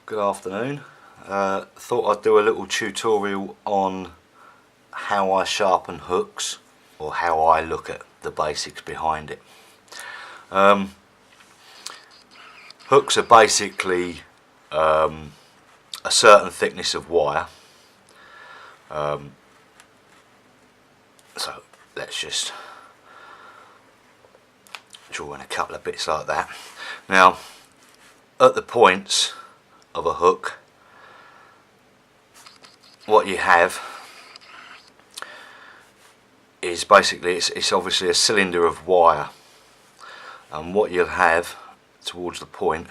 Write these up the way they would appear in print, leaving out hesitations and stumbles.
Good afternoon. Thought I'd do a little tutorial on how I sharpen hooks, or how I look at the basics behind it. Hooks are basically a certain thickness of wire. So let's just draw in a couple of bits like that. Now, at the points of a hook, what you have is basically it's obviously a cylinder of wire, and what you'll have towards the point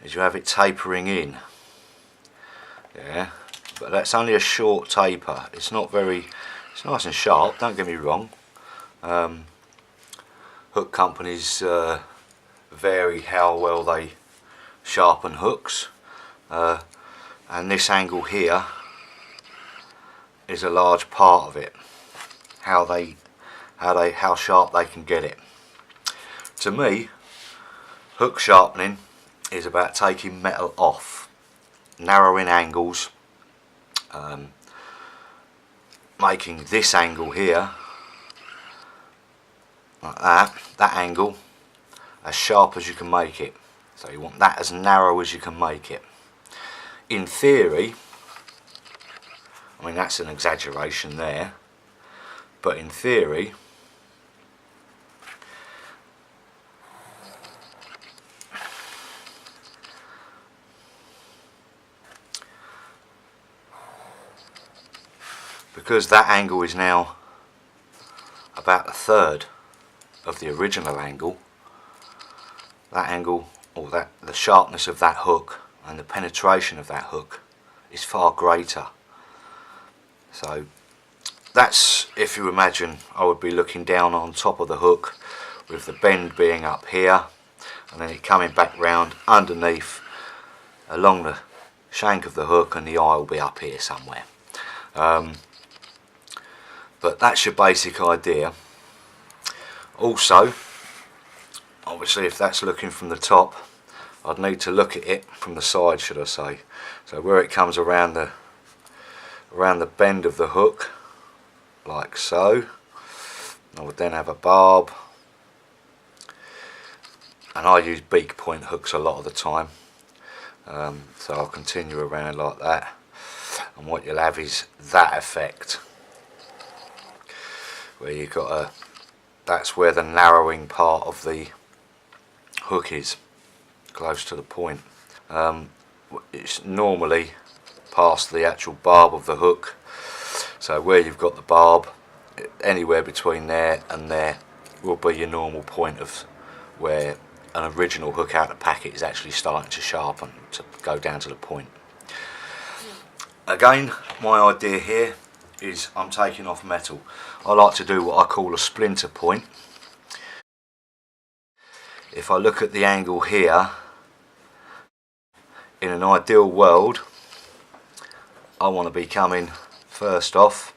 is you have it tapering in. Yeah, but that's only a short taper. It's not very, it's nice and sharp, don't get me wrong. Hook companies vary how well they sharpen hooks, and this angle here is a large part of it, how sharp they can get it. To me, hook sharpening is about taking metal off, narrowing angles, making this angle here, like that angle, as sharp as you can make it. So you want that as narrow as you can make it. In theory, I mean that's an exaggeration there, but in theory because that angle is now about a third of the original angle, that angle, or the sharpness of that hook and the penetration of that hook is far greater. So that's, if you imagine, I would be looking down on top of the hook with the bend being up here and then it coming back round underneath along the shank of the hook, and the eye will be up here somewhere. But that's your basic idea. Also, obviously if that's looking from the top, I'd need to look at it from the side, should I say. So where it comes around the bend of the hook, like so, I would then have a barb, and I use beak point hooks a lot of the time, so I'll continue around like that, and what you'll have is that effect, where you've got that's where the narrowing part of the hook is, close to the point. It's normally past the actual barb of the hook, so where you've got the barb, anywhere between there and there will be your normal point of where an original hook out of the packet is actually starting to sharpen, to go down to the point. Again, my idea here is I'm taking off metal. I like to do what I call a splinter point. If I look at the angle here, in an ideal world, I want to be coming first off,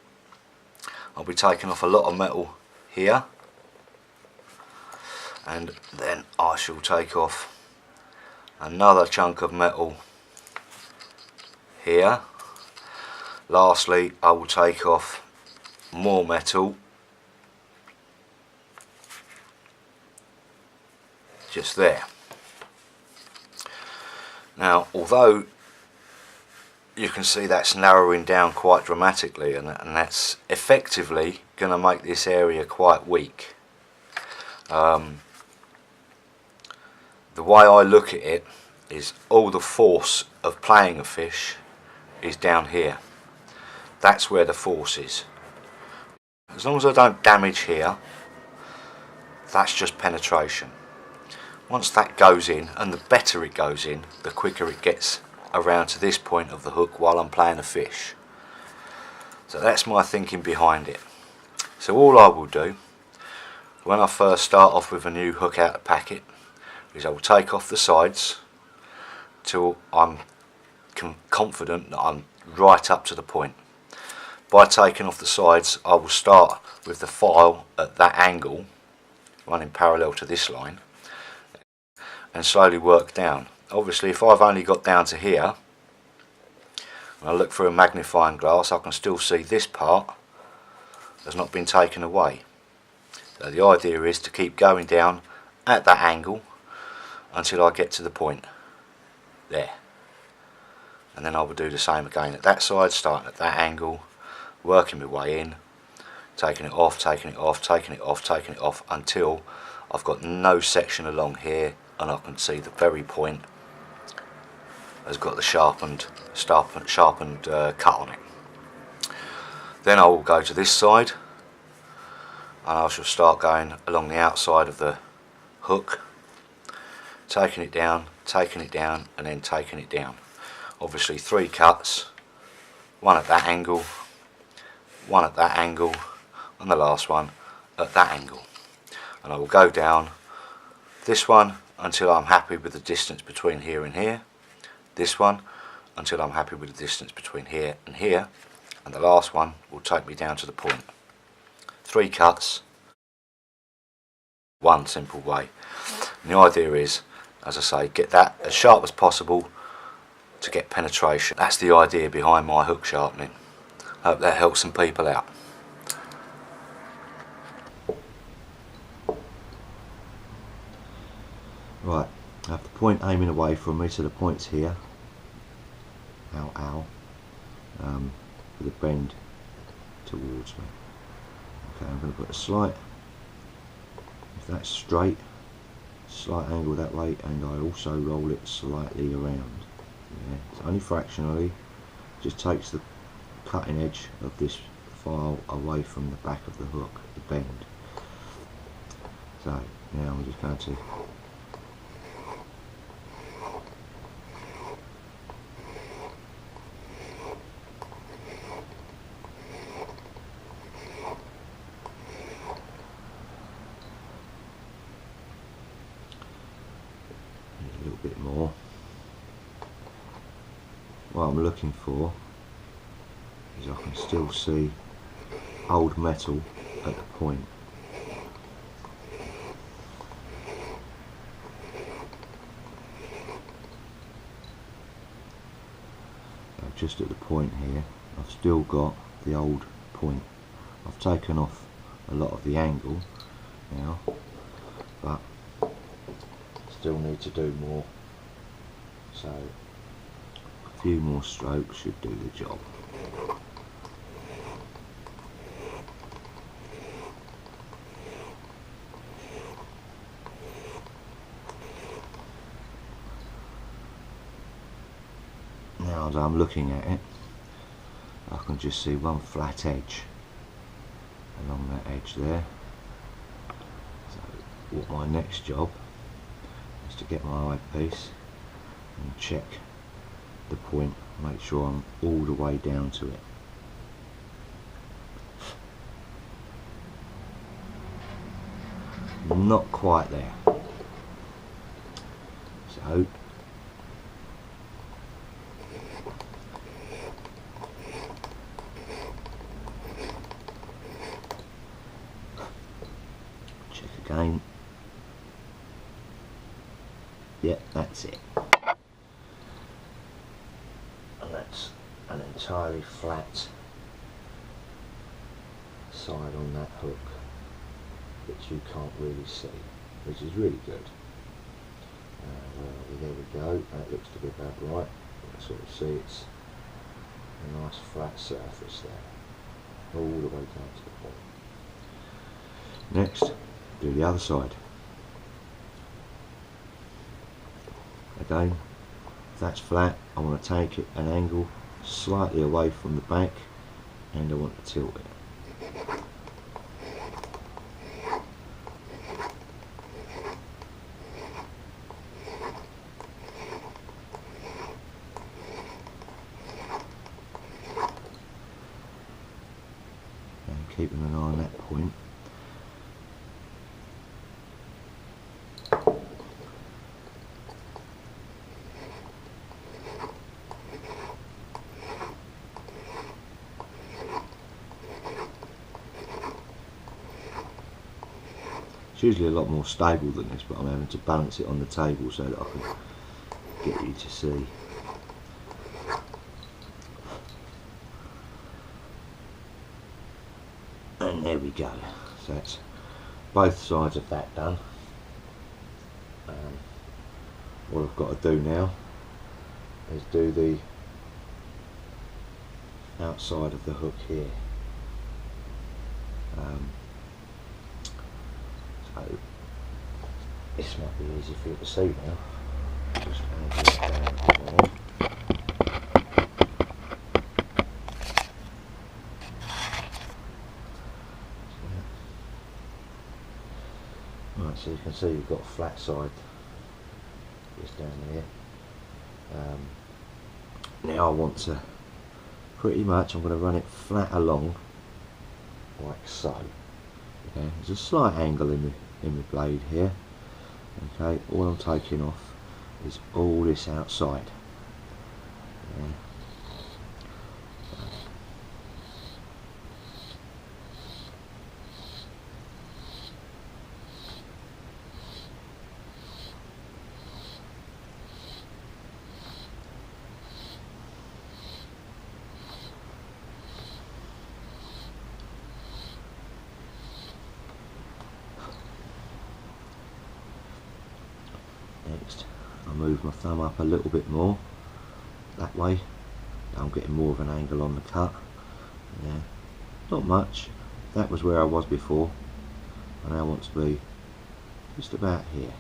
I'll be taking off a lot of metal here, and then I shall take off another chunk of metal here. Lastly, I will take off more metal just there. Now, although you can see that's narrowing down quite dramatically, and that's effectively going to make this area quite weak. The way I look at it is all the force of playing a fish is down here. That's where the force is. As long as I don't damage here, that's just penetration. Once that goes in, and the better it goes in, the quicker it gets around to this point of the hook while I'm playing a fish. So that's my thinking behind it. So all I will do when I first start off with a new hook out of the packet is I will take off the sides till I'm confident that I'm right up to the point. By taking off the sides, I will start with the file at that angle, running parallel to this line, and slowly work down. obviously if I've only got down to here, and I look through a magnifying glass, I can still see this part has not been taken away. So the idea is to keep going down at that angle until I get to the point there, and then I will do the same again at that side, starting at that angle, working my way in, taking it off, taking it off, taking it off, taking it off, until I've got no section along here and I can see the very point has got the sharpened cut on it. Then I will go to this side and I shall start going along the outside of the hook, taking it down, and then taking it down. Obviously 3 cuts, one at that angle, one at that angle, and the last one at that angle. And I will go down this one until I'm happy with the distance between here and here, this one until I'm happy with the distance between here and here, and the last one will take me down to the point. 3 cuts, one simple way. And the idea is, as I say, get that as sharp as possible to get penetration. That's the idea behind my hook sharpening. Hope that helps some people out. Right, I have the point aiming away from me, so the point's here. With a bend towards me. Okay, I'm going to put a slight, if that's straight, slight angle that way, and I also roll it slightly around. Yeah, it's only fractionally, just takes the cutting edge of this file away from the back of the hook, the bend. So now I'm just going to a little bit more. What I'm looking for is I can still see old metal at the point. Just at the point here, I've still got the old point. I've taken off a lot of the angle now, but still need to do more, so a few more strokes should do the job. Now as I'm looking at it, I can just see one flat edge along that edge there. So what my next job is to get my eyepiece and check the point, make sure I'm all the way down to it. Not quite there. So check again. Yep, that's it. And that's an entirely flat side on that hook, which you can't really see, which is really good. There we go, that looks to be about right. You can sort of see it's a nice flat surface there, all the way down to the point. Next, do the other side. Again, if that's flat, I want to take it an angle slightly away from the back, and I want to tilt it. And keeping an eye on that point. It's usually a lot more stable than this, but I'm having to balance it on the table so that I can get you to see. And there we go. So that's both sides of that done. What I've got to do now is do the outside of the hook here. So this might be easy for you to see now. Just angle it down there. Right, so you can see you've got a flat side just down here. Now I want to pretty much, I'm going to run it flat along like so. Okay, there's a slight angle in the blade here. Okay, all I'm taking off is all this outside. Okay. Next, I move my thumb up a little bit more, that way. I'm getting more of an angle on the cut. Yeah, not much. That was where I was before. I now want to be just about here.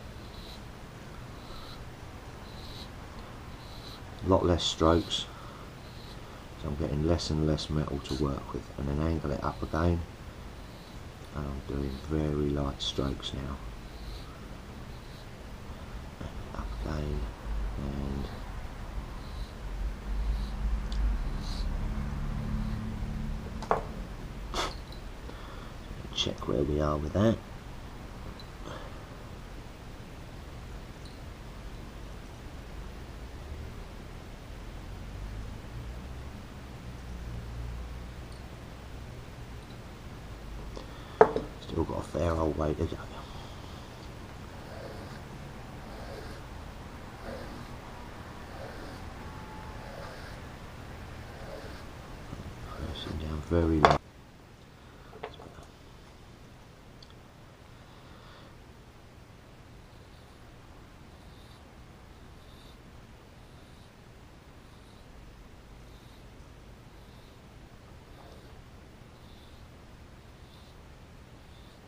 A lot less strokes, so I'm getting less and less metal to work with, and then angle it up again, and I'm doing very light strokes now. Up again, and check where we are with that. Still got a fair old way to go. Pressing down very low.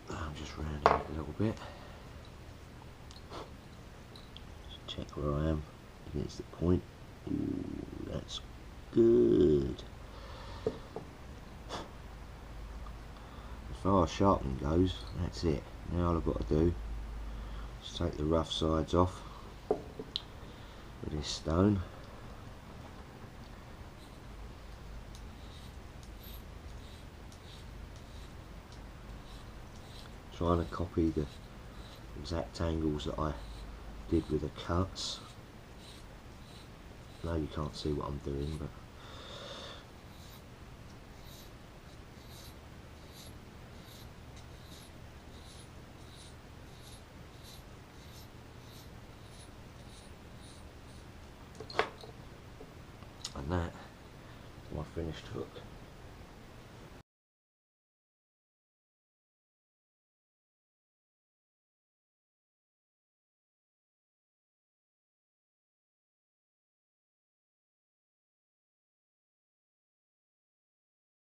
I'm just rounding it a little bit. Just check where I am against the point. Ooh, that's good. As far as sharpening goes, that's it. Now all I've got to do is take the rough sides off with this stone. Trying to copy the exact angles that I did with the cuts. I know you can't see what I'm doing, but and that is my finished hook.